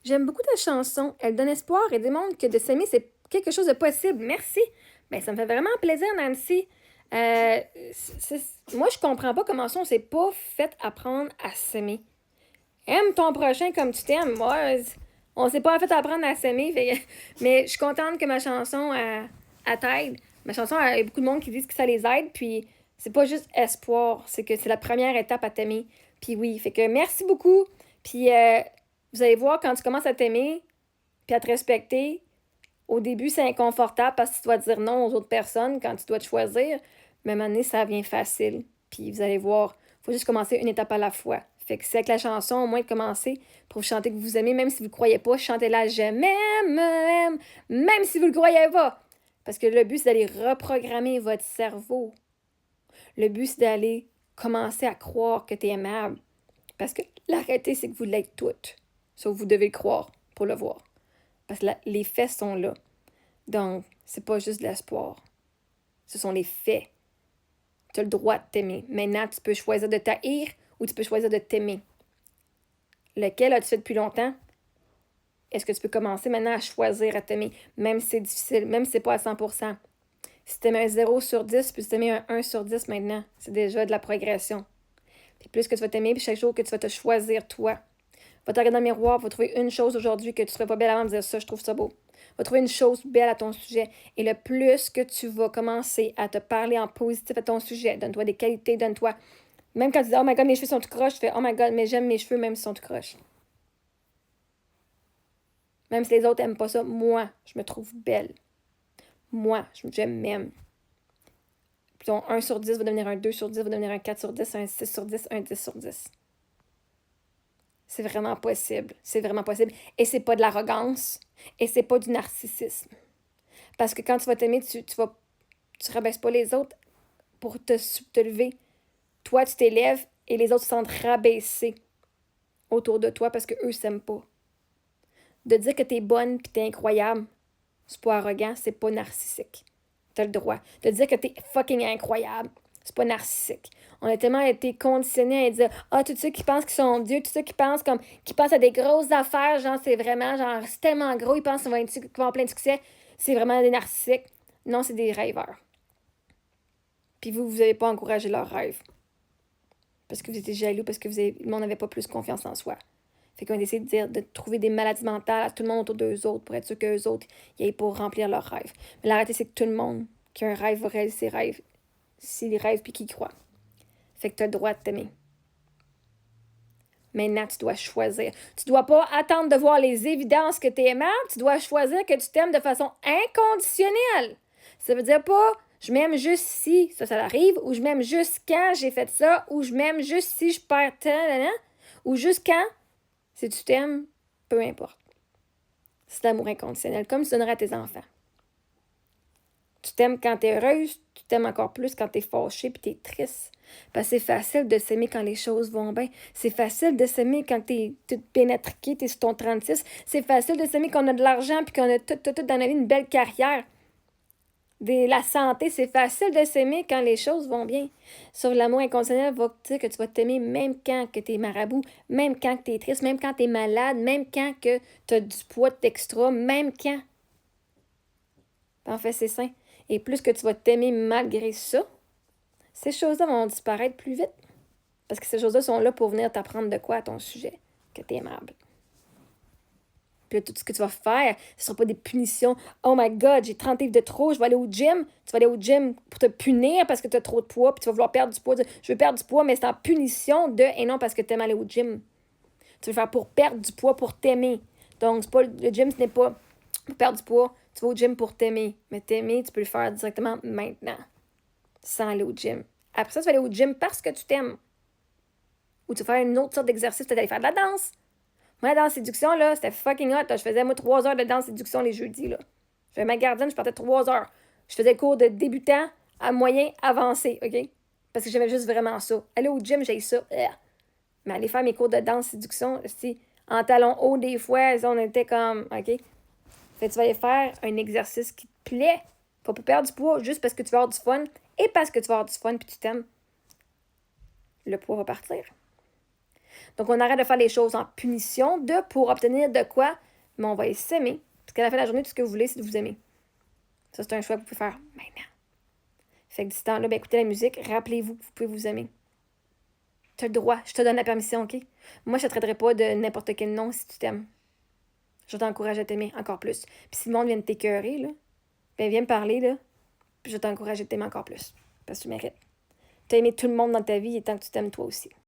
J'aime beaucoup ta chanson. Elle donne espoir et démontre que de s'aimer, c'est quelque chose de possible. Merci. Ben, ça me fait vraiment plaisir, Nancy. Euh, Moi, je comprends pas comment ça, on s'est pas fait apprendre à s'aimer. Aime ton prochain comme tu t'aimes. Moi, on s'est pas fait apprendre à s'aimer. Mais je suis contente que ma chanson elle t'aide. Ma chanson, il y a beaucoup de monde qui disent que ça les aide. Puis c'est pas juste espoir, c'est que c'est la première étape à t'aimer. Puis oui, fait que merci beaucoup. Puis vous allez voir quand tu commences à t'aimer, puis à te respecter. Au début, c'est inconfortable parce que tu dois dire non aux autres personnes quand tu dois te choisir. Mais à un moment donné, ça devient facile. Puis vous allez voir, il faut juste commencer une étape à la fois. Fait que c'est avec la chanson, au moins de commencer pour chanter que vous aimez, même si vous ne croyez pas, chantez-la je m'aime, même si vous ne le croyez pas. Parce que le but, c'est d'aller reprogrammer votre cerveau. Le but, c'est d'aller commencer à croire que tu es aimable. Parce que la réalité, c'est que vous l'êtes toutes. Sauf que vous devez le croire pour le voir. Parce que les faits sont là. Donc, c'est pas juste de l'espoir. Ce sont les faits. Tu as le droit de t'aimer. Maintenant, tu peux choisir de t'haïr ou tu peux choisir de t'aimer. Lequel as-tu fait depuis longtemps? Est-ce que tu peux commencer maintenant à choisir à t'aimer, même si c'est difficile, même si c'est pas à 100%? Si tu aimes un 0 sur 10, puis tu aimes un 1 sur 10 maintenant, c'est déjà de la progression. Puis plus que tu vas t'aimer, puis chaque jour que tu vas te choisir toi. Va te regarder dans le miroir, va trouver une chose aujourd'hui que tu ne ferais pas belle avant de dire ça, je trouve ça beau. Va trouver une chose belle à ton sujet. Et le plus que tu vas commencer à te parler en positif à ton sujet, donne-toi des qualités, donne-toi. Même quand tu dis, oh my god, mes cheveux sont tout croches, tu fais, oh my god, mais j'aime mes cheveux même s'ils sont tout croches. Même si les autres n'aiment pas ça, moi, je me trouve belle. Moi, je m'aime. Puis ton 1 sur 10 va devenir un 2 sur 10, va devenir un 4 sur 10, un 6 sur 10, un 10 sur 10. C'est vraiment possible. C'est vraiment possible. Et c'est pas de l'arrogance. Et c'est pas du narcissisme. Parce que quand tu vas t'aimer, tu rabaisses pas les autres pour te lever. Toi, tu t'élèves et les autres se sentent rabaissés autour de toi parce qu'eux s'aiment pas. De dire que t'es bonne pis t'es incroyable, c'est pas arrogant, c'est pas narcissique. T'as le droit. De dire que t'es fucking incroyable, c'est pas narcissique. On a tellement été conditionnés à dire ah, tous ceux qui pensent qu'ils sont Dieu, tous ceux qui pensent qui pensent à des grosses affaires, genre c'est vraiment, genre c'est tellement gros, ils pensent qu'ils vont avoir plein de succès, c'est vraiment des narcissiques. Non, c'est des rêveurs. Puis vous n'avez pas encouragé leurs rêves. Parce que vous étiez jaloux, parce que le monde n'avait pas plus confiance en soi. Fait qu'on a essayé de dire, de trouver des maladies mentales à tout le monde autour d'eux autres pour être sûr qu'eux autres y aillent pour remplir leurs rêves. Mais la réalité, c'est que tout le monde qui a un rêve va réaliser ses rêves. S'il rêve puis qu'il croit. Fait que tu as le droit de t'aimer. Maintenant, tu dois choisir. Tu dois pas attendre de voir les évidences que tu es aimable. Tu dois choisir que tu t'aimes de façon inconditionnelle. Ça veut dire pas je m'aime juste si ça arrive, ou je m'aime juste quand j'ai fait ça, ou je m'aime juste si je perds tant, ou juste quand. Si tu t'aimes, peu importe. C'est l'amour inconditionnel, comme tu donnerais à tes enfants. Tu t'aimes quand t'es heureuse, tu t'aimes encore plus quand t'es fâchée puis t'es triste. Parce que c'est facile de s'aimer quand les choses vont bien. C'est facile de s'aimer quand t'es toute pénétriquée, t'es sur ton 36. C'est facile de s'aimer quand on a de l'argent puis qu'on a tout dans la vie une belle carrière. La santé, c'est facile de s'aimer quand les choses vont bien. Sauf l'amour inconditionnel va te dire que tu vas t'aimer même quand que t'es marabout, même quand que t'es triste, même quand t'es malade, même quand que t'as du poids d'extra, même quand. En fait, c'est sain. Et plus que tu vas t'aimer malgré ça, ces choses-là vont disparaître plus vite. Parce que ces choses-là sont là pour venir t'apprendre de quoi à ton sujet, que t'es aimable. Puis là, tout ce que tu vas faire, ce ne sera pas des punitions. Oh my God, j'ai 30 livres de trop, je vais aller au gym. Tu vas aller au gym pour te punir parce que tu as trop de poids, puis tu vas vouloir perdre du poids. Je veux perdre du poids, mais c'est en punition de et non parce que tu aimes aller au gym. Tu veux faire pour perdre du poids pour t'aimer. Donc, c'est pas, le gym, ce n'est pas pour perdre du poids. Tu vas au gym pour t'aimer. Mais t'aimer, tu peux le faire directement maintenant, sans aller au gym. Après ça, tu vas aller au gym parce que tu t'aimes. Ou tu vas faire une autre sorte d'exercice, tu vas aller faire de la danse. Moi, la danse séduction, là, c'était fucking hot. Là. Je faisais, moi, 3 heures de danse séduction les jeudis. Là. Je faisais ma gardienne, je partais 3 heures. Je faisais le cours de débutant à moyen avancé, OK? Parce que j'aimais juste vraiment ça. Aller au gym, j'ai ça. Mais aller faire mes cours de danse séduction, si en talons hauts, des fois, on était comme, OK? Fait que tu vas aller faire un exercice qui te plaît. Pas pour perdre du poids, juste parce que tu vas avoir du fun. Et parce que tu vas avoir du fun puis tu t'aimes. Le poids va partir. Donc, on arrête de faire les choses en punition pour obtenir de quoi, mais on va s'aimer. Parce qu'à la fin de la journée, tout ce que vous voulez, c'est de vous aimer. Ça, c'est un choix que vous pouvez faire maintenant. Fait que du temps, là, ben, écoutez la musique, rappelez-vous que vous pouvez vous aimer. Tu as le droit, je te donne la permission, OK? Moi, je ne te traiterai pas de n'importe quel nom si tu t'aimes. Je t'encourage à t'aimer encore plus. Puis si le monde vient de t'écœurer, là, ben viens me parler, là, puis je t'encourage à t'aimer encore plus. Parce que tu mérites. Tu as aimé tout le monde dans ta vie et tant que tu t'aimes toi aussi.